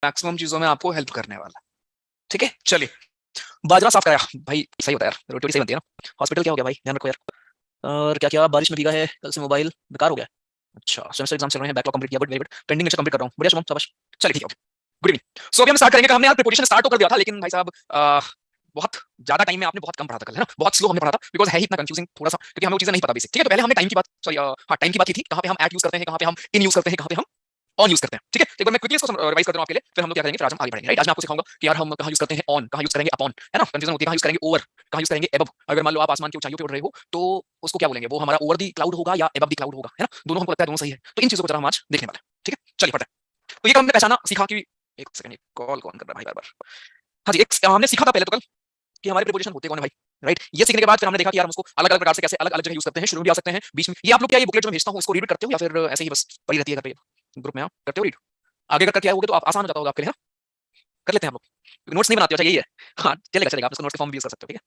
Maximum चीजों में आपको हेल्प करने वाला। ठीक है, चलिए। बाजरा साफ कराया भाई, सही होता है यार, रोटी सही बनती है ना। हॉस्पिटल क्या हो गया भाई, ध्यान रखो यार। और क्या क्या, बारिश में भीगा है, कल से मोबाइल बेकार हो गया। अच्छा, सेमेस्टर एग्जाम चल रहे हैं, बैकलॉग कंप्लीट किया, good very good. Pending lecture complete कर रहा हूँ, बढ़िया शुभम, शाबाश। चलिए ठीक है, गुड इवनिंग। सो अभी हम स्टार्ट करेंगे। हमने यार प्रिपरेशन स्टार्ट तो कर दिया था, लेकिन भाई साहब बहुत ज्यादा टाइम में आपने बहुत कम पढ़ा था कल, है ना, बहुत स्लो हमने पढ़ा था, बिकॉज है ही इतना कंफ्यूजिंग थोड़ा सा, क्योंकि हमें वो चीजें नहीं पता बेसिक। ठीक है, तो पहले हमने टाइम की बात, सॉरी हाँ, टाइम की बात की थी, कहाँ पे हम ऐड यूज करते हैं, कहाँ पे हम इन यूज करते हैं, कहाँ पे हम ऑन यूज करते हैं। ठीक है, एक बार मैं क्विकली इसको रिवाइज कर दूं आपके लिए, फिर हम लोग क्या करेंगे, फिर आज हम आगे बढ़ेंगे। राइट, आज मैं आपको सिखाऊंगा कि यार हम कहाँ यूज करते हैं ऑन, कहाँ यूज करेंगे अपॉन, है ना, कंफ्यूजन होती है, कहाँ यूज करेंगे ओवर, कहाँ यूज करेंगे एबव। अगर मान लो आप आसमान की ऊंचाइयों पे उड़ रहे हो, तो उसको क्या बोलेंगे, वो हमारा ओवर दी क्लाउड होगा या एबव दी क्लाउड होगा, है ना, दोनों हमको लगता है दोनों सही है। तो इन चीजों को जरा हम आज देखने वाले हैं। ठीक है, चलिए पढ़ते हैं। तो ये हमने पहचाना सीखा कि, एक सेकंड, कॉल कौन कर रहा है भाई बार बार। हाँ जी, एक हमने सीखा था पहले तो कल कि हमारे प्रीपोजिशन होते कौन है भाई। राइट, ये सीखने के बाद फिर हमने देखा कि यार हम उसको अलग अलग प्रकार से कैसे अलग अलग जगह यूज करते हैं, शुरू में भी आ सकते हैं, बीच में। ये आप लोग क्या, ये बुकलेट जो मैं भेजता हूँ उसको रीड करते हो, या फिर ऐसे ही बस पड़ी रहती है घर पे ग्रुप में, आप करते हो रीड? आगे का करके आओगे तो आप आसान हो जाता होगा आपके लिए, है ना? कर लेते हैं हम लोग, नोट्स नहीं बनाते हो, अच्छा यही है। हाँ चलेगा चलेगा, आप इसको नोट्स के फॉर्म भी यूज कर सकते हो। ठीक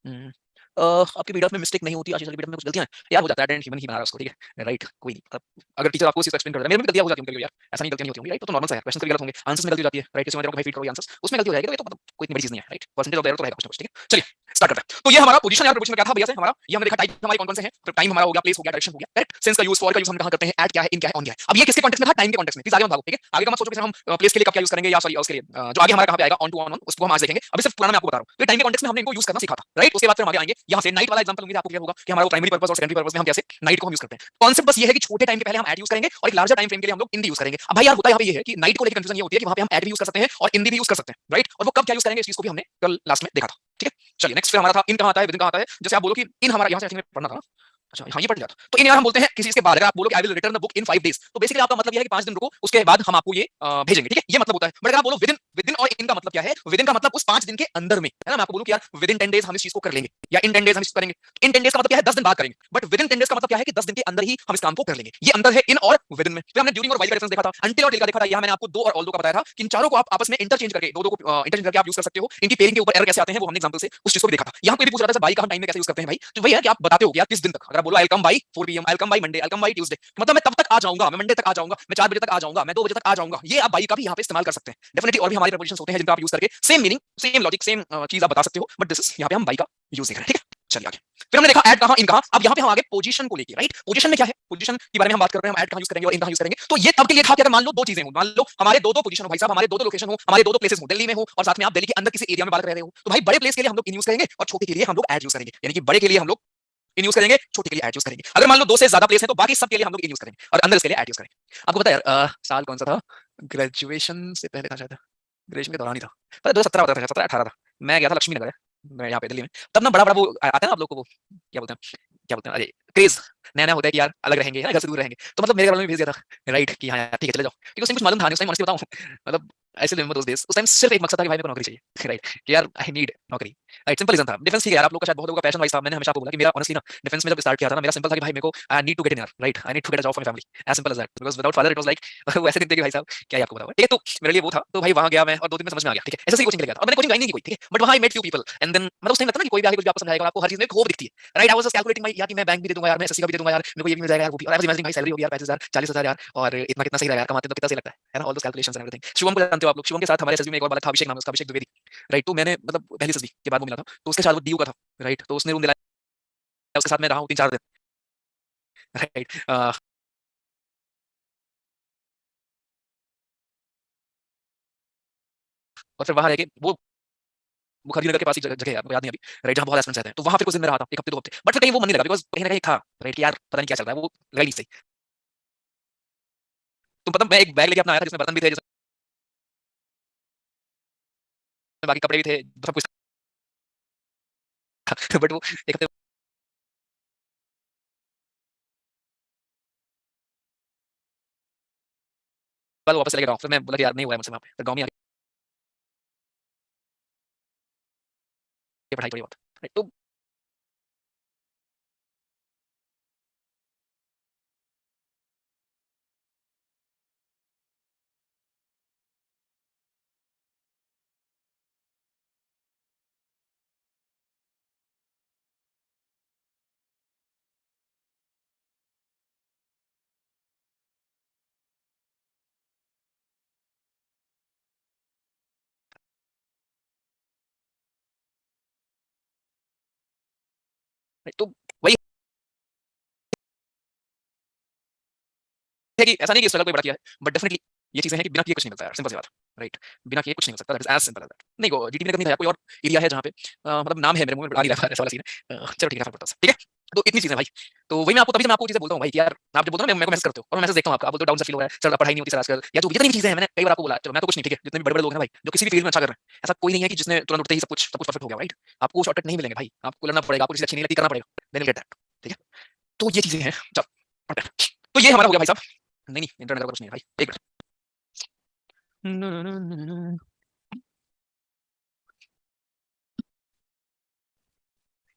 है। आपकी पीडीएफ में मिस्टेक नहीं होती, आशीष वाली पीडीएफ में कुछ गलतियां हैं यार, हो जाता है, एडेंट ह्यूमन ही बना रहा है उसको। ठीक है, राइट, कोई नहीं, मतलब अगर टीचर आपको उसी को एक्सप्लेन कर देता है, मेरे में भी गलतियां हो जाती होंगी यार, ऐसा नहीं गलतियां नहीं होती होंगी, राइट, तो नॉर्मल सा है, क्वेश्चन भी गलत होंगे, आंसर्स में गलती हो जाती है, राइट, इसमें भाई फीड करो आंसर्स, उसमें गलती हो जाएगी, तो ये तो मतलब कोई इतनी बड़ी चीज नहीं है, राइट, परसेंटेज ऑफ एरर तो रहेगा कुछ ना कुछ। ठीक है, चलिए स्टार्ट करते हैं। तो ये हमारा पोजीशन यार, पोजीशन में क्या था भैया से हमारा, ये हमने देखा टाइप हमारे कौन कौन से हैं, तो टाइम हमारा हो गया, प्लेस हो गया, डायरेक्शन हो गया, करेक्ट, सेंस का यूज, फॉर का यूज हम कहां करते हैं, एट क्या है, इन क्या है, ऑन क्या है। अब ये किसके कॉन्टेक्स्ट में था, टाइम के कॉन्टेक्स्ट में। प्लीज आगे मत भागो, ठीक है, आगे का मत सोचो कि हम प्लेस के लिए कब क्या यूज करेंगे, या सॉरी उसके लिए जो आगे हमारा कहां पे आएगा, ऑन टू ऑन, उसको हम आज देखेंगे। अभी सिर्फ पुराना मैं आपको बता रहा हूं, तो टाइम के कॉन्टेक्स्ट में हमने इनको यूज करना सीखा था, राइट। उसके बाद फिर हम आगे आएंगे, यहां से नाइट वाला एग्जांपल लूंगी, आपको क्लियर होगा कि हमारा वो प्राइमरी पर्पस और सेकेंडरी पर्पस में हम कैसे नाइट को हम यूज करते हैं। कॉन्सेप्ट बस ये है कि छोटे टाइम के पहले हम एड यूज करेंगे, और एक लार्जर टाइम फ्रेम के लिए हम लोग इन दी यूज करेंगे। अब भाई यार होता यहाँ पे ये है कि नाइट को लेकर कंफ्यूजन ये होती है कि वहां पे हम एड भी यूज कर सकते हैं और इन दी भी यूज कर सकते हैं, राइट, और वो कब क्या यूज करेंगे इस चीज को भी हमने कल लास्ट में देखा था। ठीक है, चलिए नेक्स्ट फिर हमारा था इन कहां आता है, विदिन कहां आता है। जैसे आप बोलो कि इन हमारा यहां से पढ़ना था ना, अच्छा हाँ ये पढ़ लिया था। तो इन यार हम बोलते हैं किसी इसके बाद, अगर आप बोलो कि I will return the book in 5 days, तो बेसिकली आपका मतलब ये है कि 5 दिन रुको, उसके बाद हम आपको ये भेजेंगे। ठीक है, ये मतलब होता है। बट अगर आप बोलो विदिन, विदिन और इन का मतलब क्या है, विदिन का मतलब उस 5 दिन के अंदर में, है ना। मैं आपको बोलूं कि यार विदिन 10 days हम इस चीज को कर लेंगे, या इन 10 days हम इस करेंगे। इन 10 days का मतलब क्या है, 10 दिन बाद करेंगे। बट विदिन 10 days का मतलब क्या है कि 10 दिन के अंदर ही हम इस काम को कर लेंगे। ये अंतर है इन और विदिन में। फिर हमने ड्यूरिंग और वाइल का डिफरेंस देखा था, अंटिल और टिल का देखा था। यहाँ मैंने आपको दो और ऑल दो का बताया था कि इन चारों को आप आपस में इंटरचेंज करके, दो को इंटरचेंज करके आप यूज कर सकते हो। इनकी पेयरिंग के ऊपर एरर कैसे आते हैं वो हमने एग्जांपल से उस चीज को भी देखा था। यहाँ कोई भी पूछ रहा था बाई का हम टाइम में कैसे यूज करते हैं भाई, तो वही है कि आप बताते हो कि यार किस दिन तक। अगर बोलो I come by 4 PM, I come by Monday, I come by Tuesday, मतलब मैं तब तक आ जाऊंगा, मैं मंडे तक आ जाऊंगा, मैं 4 बजे तक आ जाऊंगा, मैं 2 बजे तक आ जाऊंगा। ये आप बाई का भी यहाँ पे इस्तेमाल कर सकते हैं डेफिनेटली। और भी हमारे प्रपोजिशंस होते हैं जिनका आप यूज करके same meaning, same logic, same चीज आप बता सकते हो। बट दिस इज यहाँ पे हम बाई का यूज देख रहे हैं। ठीक है, चलिए आगे। फिर हमने देखा ऐड कहां, इन कहां। अब यहाँ पे हम आगे पोजीशन को लेके, राइट, पोजीशन में क्या है, पोजीशन के बारे में हम बात कर रहे हैं, हम ऐड कहां यूज करेंगे और इन कहां यूज करेंगे। तो ये तब के लिए था कि अगर मान लो दो चीजें हो, मान लो हमारे दो दो पोजीशन हो भाई साहब, हमारे दो दो लोकेशन हो, हमारे दो दो प्लेसेस हो, दिल्ली में हो और साथ में आप दिल्ली के अंदर किसी एरिया में बात कर रहे हो, तो भाई बड़े प्लेस के लिए हम लोग इन यूज करेंगे और छोटे के लिए हम लोग ऐड यूज करेंगे। यानी कि बड़े के लिए हम लोग इन यूज करेंगे, छोटे के लिए ऐड यूज करेंगे। अगर मान लो दो से ज्यादा प्लेस है तो बाकी सब के लिए हम लोग इन यूज करेंगे और अंदर इसके लिए ऐड यूज करेंगे। आपको पता है यार साल कौन सा था, ग्रेजुएशन से पहले था शायद, ग्रेजुएशन के दौरान ही था, पता 2017 होता था, 17-18 था। मैं गया था लक्ष्मी नगर है, मैं यहाँ पे दिल्ली में। तब ना बड़ा बड़ा वो आता है ना आप लोग को, वो क्या बोलते हैं, क्या बोलते हैं, अरे क्रेज, नया नया होता है कि यार अलग रहेंगे, घर से दूर रहेंगे। तो मतलब मेरे घर वालों ने भेज दिया था, राइट, कि हाँ यार ठीक है चले जाओ, क्योंकि उस टाइम कुछ मालूम था नहीं, उस टाइम बताऊं मतलब ऐसे लिव दोस डेज, उस टाइम सिर्फ एक मकसद था कि भाई मेरे को नौकरी चाहिए, राइट, कि यार आई नीड नौकरी, राइट, सिंपल रीजन था। डिफेंस ठीक है यार, आप लोग का शायद बहुत लोगों का पैशन वाइज था। मैंने हमेशा आपको बोला कि मेरा ऑनेस्टली ना डिफेंस में जब स्टार्ट किया था ना, मेरा सिंपल था कि भाई मेरे को I need to get in यार, right, I need to get a job for my family, as simple as that, because without father it was like वो ऐसे दिन थे कि भाई साहब क्या ही आपको बताऊं। ठीक है, तो मेरे लिए वो था, तो भाई वहां गया मैं और 2 दिन में समझ में आ गया। ठीक है, ऐसे ही कोचिंग के लिए गया था और मैंने कोचिंग ज्वाइन नहीं की कोई, ठीक है, बट वहां I met few people and then मतलब उस टाइम लगता है ना कि कोई भी आके कुछ भी आपको समझाएगा और आपको हर चीज में एक होप दिखती है, right. I was just calculating my यार कि मैं बैंक भी दे दूंगा यार, मैं एसएससी का भी दे दूंगा यार, मेरे को ये भी मिल जाएगा यार, वो भी। और आई वाज इमेजिनिंग भाई सैलरी होगी यार 35,000 40,000 यार, और इतना कितना सही रहेगा यार, कमाते तो कितना सही लगता है ना, all those calculations and everything. Shivam को जानते हो आप लोग, शिवम के साथ हमारे एसएसबी में एक और वाला था, अभिषेक नाम है उसका, अभिषेक द्विवेदी, राइट। तो मैंने मतलब पहली एसएसबी के बाद वो मिला था, तो उसके साथ वो डीयू का था, राइट, तो उसने रूम दिलाया, उसके साथ मैं रहा हूं 3-4 दिन, राइट। और फिर वहां रह के वो मुखर्जी नगर के पास ही जगह है यार, मुझे याद नहीं अभी, राइट, जहाँ बहुत एस्पेंट्स रहते हैं। तो वहां फिर कुछ दिन में रहा था, 1 हफ्ते 2 हफ्ते, बट फिर कहीं वो मन नहीं लगा, बिकॉज कहीं ना कहीं था, राइट, कि यार पता नहीं क्या चल रहा है, वो लगा नहीं सही। तो मतलब मैं एक बैग लेके अपना आया था जिसमें बर्तन भी थे, जिसमें बाकी कपड़े भी थे, सब कुछ था बट वो 1 हफ्ते बाद वापस चले गया गाँव। फिर मैं बोला कि यार नहीं हुआ है मुझसे वहाँ पे, फिर गाँव में आके पढ़ाई थोड़ी बहुत, राइट। तो right? तो वही है कि ऐसा नहीं कि स्ट्रगल कोई बड़ा किया है, बट डेफिनेटली ये चीजें हैं कि बिना किए कुछ नहीं मिलता है, सिंपल सी बात, राइट? बिना किए कुछ नहीं हो सकता, that is as simple as that. नहीं वो जीटीबी ने कभी नहीं था, कोई और एरिया है जहाँ पे मतलब नाम है मेरे मुंह में आ नहीं रहा ऐसा वाला सीन है। चलो ठीक है, फर्क पड़ता है, ठीक है? तो इतनी चीजें भाई, तो वही मैं आपको तभी से मैं आपको चीजें बोलता हूँ भाई कि यार आप जब बोलते हो ना मेरे को मैसेज करते हो और मैं मैसेज देखता हूँ आपका, आप बोलते हो डाउन सा फील हो रहा है, सर पढ़ाई नहीं होती सर आजकल, या जो जितनी भी चीजें हैं मैंने कई बार आपको बोला, चलो मैं तो कुछ नहीं, ठीक है? जितने भी बड़े-बड़े लोग हैं भाई, जो किसी भी फील्ड में अच्छा कर रहे हैं, ऐसा कोई नहीं है कि जिसने तुरंत उठते ही सब कुछ परफेक्ट हो गया, राइट? आपको शॉर्टकट नहीं मिलेंगे भाई, आपको लड़ना पड़ेगा, आपको चीजें अच्छी नहीं लगती करना पड़ेगा, देन यू गेट दैट, ठीक है? तो ये चीजें हैं, चल तो ये हमारा हो गया भाई साहब। नहीं, इंटरनेट का कुछ नहीं है भाई, एक मिनट।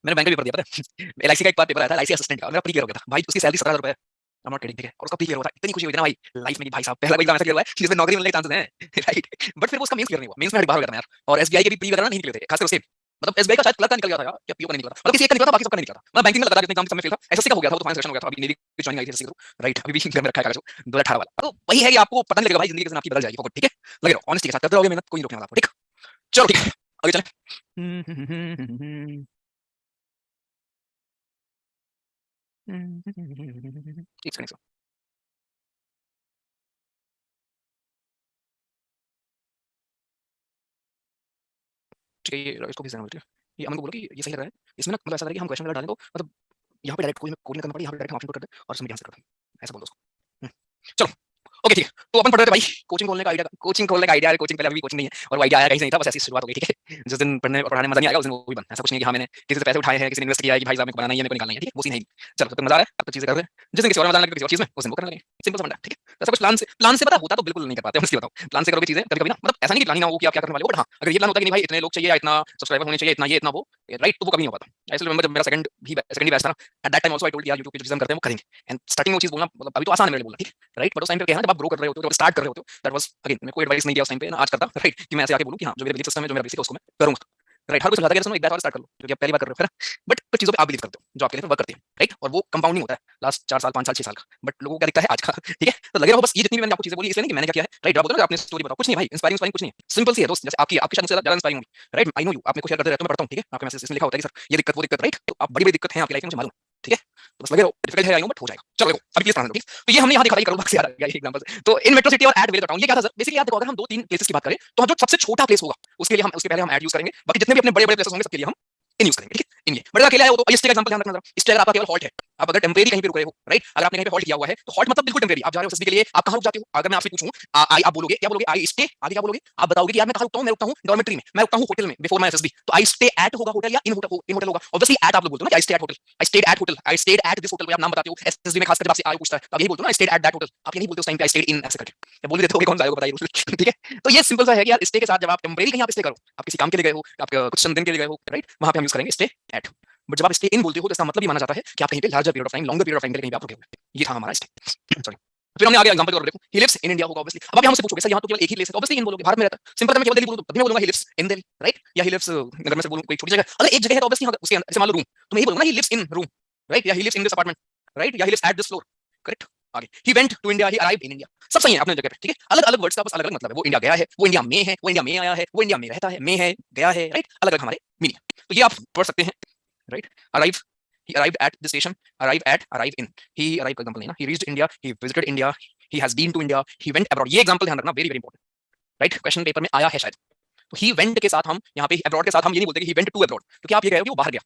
मैंने बैंक का पेपर दिया पता है। एलआईसी का एक बार पेपर आया था, एलआईसी असिस्टेंट का, मेरा प्री क्लियर हो गया था भाई, उसकी सैलरी 17,000 रुपए है। आई एम नॉट किडिंग, ठीक है? और उसका प्री क्लियर हुआ था, इतनी खुशी हुई थी ना भाई लाइफ में कि भाई साहब पहला कोई एग्जाम ऐसा क्लियर हुआ है जिसमें नौकरी मिलने के चांसेस हैं। राइट, बट फिर वो उसका मेंस क्लियर नहीं हुआ, मेंस में हट बाहर हो गया था मैं यार। और एसबीआई के भी प्री वगैरह नहीं निकले थे, खासकर उसके मतलब एसबीआई का शायद क्लर्क का निकल गया था यार, या पीओ का नहीं निकला था, मतलब किसी एक का निकला था, बाकी सबका नहीं निकला था। मैं बैंकिंग में लगातार जितने एग्जाम सब में फेल था, एसएससी का हो गया था, वो तो फाइनल सिलेक्शन हो गया था, अभी नेवी की ज्वाइनिंग आई थी एसएससी के थ्रू, राइट? अभी भी घर में रखा है कागज 2018 वाला। तो वही है कि आपको पता नहीं लगेगा भाई, जिंदगी कैसे आपकी बदल जाएगी फॉरवर्ड, ठीक है? लगे रहो ऑनेस्टी के साथ, करते रहोगे मेहनत, कोई नहीं रोकने वाला आपको, ठीक? चलो ठीक है, आगे चलें। एक सेकंड, ठीक है? ये इसको भेज देना मुझे, ठीक है? ये अमन को बोलो कि ये सही लग रहा है। इसमें ना मतलब ऐसा लगे कि हम क्वेश्चन वगैरह डालें तो मतलब यहाँ पे डायरेक्ट कोडिंग करना पड़े, यहाँ पे डायरेक्ट हम ऑप्शन पुट कर दें और सबमिट यहाँ से कर दें। ऐसा बोल दो उसको। हुँ, चलो ओके ठीक है। तो अपन पढ़ रहे थे भाई कोचिंग खोलने का आइडिया है, कोचिंग पहले अभी कोचिंग नहीं है और वो आइडिया आया कहीं से नहीं था, बस ऐसी शुरुआत हो गई, ठीक है? जिस दिन पढ़ने और पढ़ाने में मज़ा नहीं आएगा उस दिन वो भी बंद। ऐसा कुछ नहीं है कि हाँ मैंने किसी से पैसे उठाए हैं, किसी ने इन्वेस्ट किया है कि भाई साहब मेरे को बनाना ही है, मेरे को निकालना ही है, ठीक है? वो सीन है ही नहीं। चलो जब तक मज़ा आ रहा है तब तक चीज़ें कर रहे हैं। जिस दिन किसी और में मज़ा आने लगे किसी और चीज़ में, उस दिन वो करने लगे। सिंपल सा फंडा है, ठीक है? ऐसा कुछ प्लान से पता होता तो बिल्कुल नहीं कर पाते, honestly बताऊँ। प्लान से करोगे चीज़ें कभी-कभी ना मतलब ऐसा नहीं कि प्लान ही ना हो कि आप क्या करने वाले हो, बट हाँ, अगर ये प्लान होता है कि नहीं भाई इतने लोग चाहिए या इतना सब्सक्राइबर होने चाहिए, इतना ये इतना वो, राइट? तो वो कभी नहीं हो पाता। आई स्टिल रिमेंबर जब मेरा सेकंड ही बैच था ना, at that time also I told यार यूट्यूब पे जो चीज़ें हम करते हैं वो करेंगे। एंड स्टार्टिंग में वो चीज़ बोलना मतलब अभी तो आसान है मेरे लिए बोलना, ठीक है? राइट? बट उस टाइम पे क्या है ना, जब आप ग्रो कर रहे होते हो, जब स्टार्ट कर रहे होते हो, दैट वाज़ अगेन मैं कोई एडवाइस नहीं दिया उस टाइम पे ना, आज करता, राइट? कि मैं ऐसे आके बोलूँ कि हाँ, जो मेरा बिलीफ सिस्टम है, जो मेरा बेसिक है उसको मैं करूँगा। राइट? हर कोई समझाता है कि सुनो एक बैच और स्टार्ट कर लो, क्योंकि आप पहली बार कर रहे हो, है ना? बट कुछ चीज़ों पे आप बिलीव करते हो, जो आपके लिए फिर वर्क करती है, राइट? और वो कंपाउंडिंग होता है, लास्ट 4 साल, 5 साल, 6 साल का। बट लोगों को क्या दिखता है आज का, ठीक है? तो लगे रहो बस, ये जितनी भी मैंने आपको चीज़ें बोली इसलिए नहीं कि मैंने क्या किया है, राइट? आप बोलते हो ना अपनी स्टोरी बताओ, कुछ नहीं भाई, इंस्पायरिंग कुछ नहीं है। सिंपल सी है दोस्त, जैसे आपकी आपकी शायद मुझसे ज़्यादा इंस्पायरिंग होगी, राइट? आई नो यू, आप मेरे को शेयर करते रहते हो, मैं पढ़ता हूँ, ठीक है? आपके मैसेज इसमें लिखा होता है कि सर ये दिक्कत, वो दिक्कत, राइट? तो आप बड़ी-बड़ी दिक्कत है आपकी लाइफ में, मुझे मालूम है, ठीक है? तो बस लगे रहो, डिफिकल्ट है आई नो बट हो जाएगा। चलो देखो, अभी प्लीज़ ध्यान दो, ठीक? तो ये हमने यहाँ दिखा था, ये करोल बाग से आ गया ये एग्जांपल से। तो इन मेट्रो सिटी और एट विलेज टाउन, ये क्या था सर? बेसिकली आप देखो, अगर हम 2-3 प्लेसेस की बात करें, तो हम जो सबसे छोटा प्लेस होगा, उसके लिए हम उसके पहले हम एड यूज़ करेंगे। बाकी जितने भी अपने बड़े-बड़े प्लेसेस होंगे सबके लिए हम इन यूज़ करेंगे, ठीक है? इन ये। बट अगर अकेला है वो तो स्टे का एग्जांपल ध्यान रखना जरा। स्टे अगर आपका केवल हॉल्ट है, आप अगर टेम्परेरी कहीं पे रुक रहे हो, राइट? अगर आपने कहीं पे हॉल्ट किया हुआ है, तो हॉल्ट मतलब बिल्कुल टेम्परेरी। आप जा रहे हो एसएसबी के लिए, आप कहाँ रुक जाते हो? अगर मैं आपसे पूछूँ आई आप बोलोगे, क्या बोलोगे? आई स्टे, आगे क्या बोलोगे? आप बताओगे कि यार मैं कहाँ रुकता हूँ? मैं रुकता हूँ डॉर्मेट्री में, मैं रुकता हूँ होटल में बिफोर माय एसएसबी। तो आई स्टे एट होगा होटल या इन होटल होगा? ऑब्वियसली एट आप लोग बोलते हो ना कि I stay at hotel, I stayed at hotel, I stayed at this hotel, कोई आप नाम बताते हो एसएसबी में, खासकर जब आपसे आगे पूछता है तो आप यही बोलते हो ना I stayed at that hotel. आप ये नहीं बोलते उस टाइम पे आई स्टेड इन ऐसे करके, या बोल भी देते हो कौन सा आएगा बताइए रूल। ठीक है? तो ये सिंपल सा है कि यार स्टे के साथ जब आप टेम्परेरी कहीं आप स्टे करो, आप किसी काम के लिए गए हो, आप कुछ दिन के लिए गए हो, राइट? वहां पे हम यूज करेंगे स्टे एट। बट जब आप स्टे इन बोलते हो तो इसका मतलब ये माना जाता है कि आप कहीं पे larger period of time, longer period of time के लिए कहीं पे आप रुके हुए हैं। ये था हमारा स्टे। सॉरी। फिर हमने आगे एग्जांपल और देखो, ही लिव्स इन इंडिया होगा ऑब्वियसली। अब आप यहां से पूछोगे सर यहां तो केवल एक ही प्लेस है, ऑब्वियसली इन बोलोगे, भारत में रहता है। सिंपल, मैं केवल दिल्ली बोलूं तो मैं बोलूंगा he lives in Delhi, right? या ही लिव्स, अगर मैं से बोलूं कोई छोटी जगह, अगर एक जगह है तो ऑब्वियसली उसके अंदर, जैसे मान लो रूम, तो मैं यही बोलूंगा he lives in room, right? या he lives in this apartment, right? या he lives at this floor, correct? आगे he went to India, he arrived in India, सब सही है अपने जगह पे, ठीक है? अलग अलग वर्ड्स का बस अलग अलग मतलब है। वो इंडिया गया है, वो इंडिया में है, वो इंडिया में आया है, वो इंडिया में रहता है, में है, गया है, राइट? अलग अलग हमारे मीनिंग। तो ये आप पढ़ सकते हैं, right? Arrive, he arrived at the station, arrive in, he arrived का एग्जांपल नहीं ना, he reached India, he visited India, he has been to India, he went abroad। ये एग्जांपल ध्यान रखना, very very important, right? Question paper में आया है शायद। तो ही वेंट के साथ हम यहाँ पे अब्रॉड के साथ हम ये नहीं बोलते कि ही वेंट टू अब्रॉड, क्योंकि आप ये कह रहे हो कि वो बाहर गया।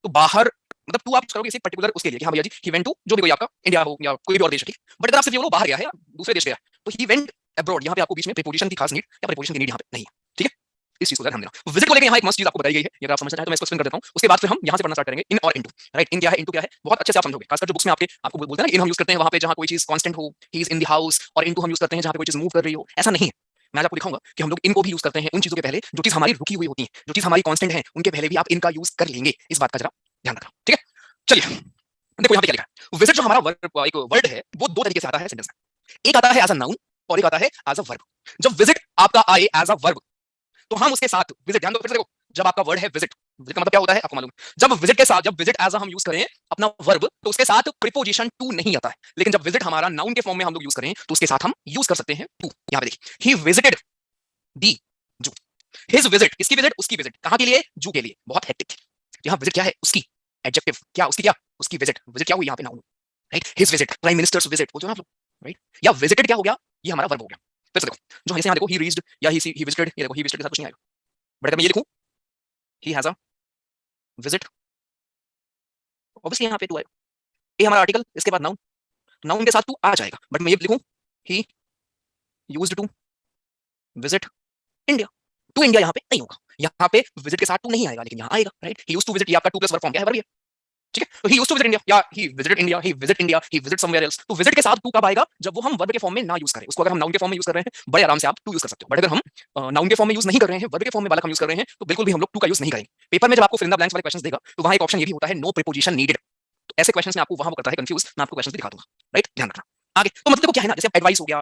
तो बाहर मतलब टू आप करोगे किसी पर्टिकुलर उसके लिए कि हाँ भैया जी ही वेंट टू, जो भी कोई आपका इंडिया हो या कोई भी और देश है, ठीक? बट अगर आप सिर्फ ये बोलो बाहर गया है या दूसरे देश गया, तो ही वेंट अब्रॉड, यहाँ पे आपको बीच में प्रीपोजिशन की खास नीड या प्रीपोजिशन की नीड यहाँ पे नहीं है, ठीक है? इस चीज को ध्यान देना। विजिट को लेकर यहाँ एक मस्त चीज आपको बताई गई है, अगर आप समझना चाहें तो मैं इसको एक्सप्लेन कर देता हूँ। उसके बाद फिर हम यहाँ से पढ़ना स्टार्ट करेंगे इन और इनटू, राइट? इन क्या है, इनटू क्या है, बहुत अच्छे से आप समझोगे। खासकर जो बुक्स में आपके आपको बोलते हैं ना इन हम यूज करते हैं वहां पे जहाँ कोई चीज कांस्टेंट हो, he is in the house, और इनटू हम यूज करते हैं जहाँ पे कोई चीज मूव कर रही हो। ऐसा नहीं है, मैं आज आपको दिखाऊंगा कि हम लोग इनको भी यूज करते हैं उन चीजों के पहले जो चीज हमारी रुकी हुई होती है, जो चीज हमारी कांस्टेंट है, उनके पहले भी आप इनका यूज कर लेंगे। इस बात का जरा ध्यान रखना, ठीक है? चलिए देखो यहाँ पे क्या लिखा है। विजिट जो हमारा एक वर्ड है वो दो तरीके से आता है सेंटेंस में। एक आता है एज अ नाउन और एक आता है एज अ वर्ब। जब विजिट आपका आए एज अ वर्ब, तो हम उसके साथ विजिट, ध्यान दो फिर से देखो, जब आपका वर्ड है विजिट, विजिट का मतलब क्या होता है आपको मालूम है? जब विजिट के साथ, जब विजिट एज अ हम यूज करें अपना वर्ब, तो उसके साथ प्रीपोजिशन टू नहीं आता है। लेकिन जब विजिट हमारा नाउन के फॉर्म में हम लोग यूज करें तो उसके साथ हम यूज कर सकते हैं टू। यहाँ पे देखिए, ही विजिटेड दी जू, हिज विजिट, इसकी विजिट, उसकी विजिट, कहां के लिए? जू के लिए। बहुत हेक्टिक। यहाँ विजिट क्या है? उसकी, एडजेक्टिव क्या उसकी, क्या उसकी विजिट, विजिट क्या हुई यहाँ पे noun, right, his visit, prime ministers visit, बोलते हो ना आप लोग, राइट, या विजिटेड क्या हो गया, ये हमारा वर्ब हो गया। फिर से देखो, जो जैसे यहाँ देखो ही रीच्ड या ही विजिटेड, ये देखो ही विजिटेड के साथ कुछ नहीं आएगा, बट अगर मैं ये लिखूं he has a visit, obviously यहाँ पे टू आएगा, ये हमारा आर्टिकल, इसके बाद नाउन, नाउन के साथ टू आ जाएगा, बट मैं ये लिखूं he used to visit India, to India यहाँ पे नहीं होगा, यहाँ पे विजिट के साथ टू नहीं आएगा, लेकिन यहाँ आएगा, right, he used to visit, ये आपका टू प्लस वर्ब फॉर्म क्या है, वर्ब, ठीक है, तो he used to visit India या he visited India, he visit India, he visit somewhere else, तो विजिट के साथ टू कब आएगा, जब वो हम वर्ब के फॉर्म में ना यूज करें, उसको अगर हम नाउन के फॉर्म में यूज कर रहे हैं बड़े आराम से आप टू यूज कर सकते हो, बट अगर हम नाउन के फॉर्म में यूज नहीं कर रहे हैं, वर्ब के फॉर्म में वाला हम यूज कर रहे हैं, तो बिल्कुल भी हम लोग टू का यूज नहीं करेंगे। पेपर में जब आपको फिल इन द ब्लैंक्स वाले क्वेश्चंस देगा, तो वहां एक ऑप्शन ये भी होता है नो प्रीपोजिशन नीडेड, तो ऐसे क्वेश्चंस में आपको वहां वो करता है कंफ्यूज, मैं आपको क्वेश्चंस भी दिखा दूंगा, राइट, ध्यान रखना। आगे तो मतलब क्या है ना, जैसे एडवाइस हो गया,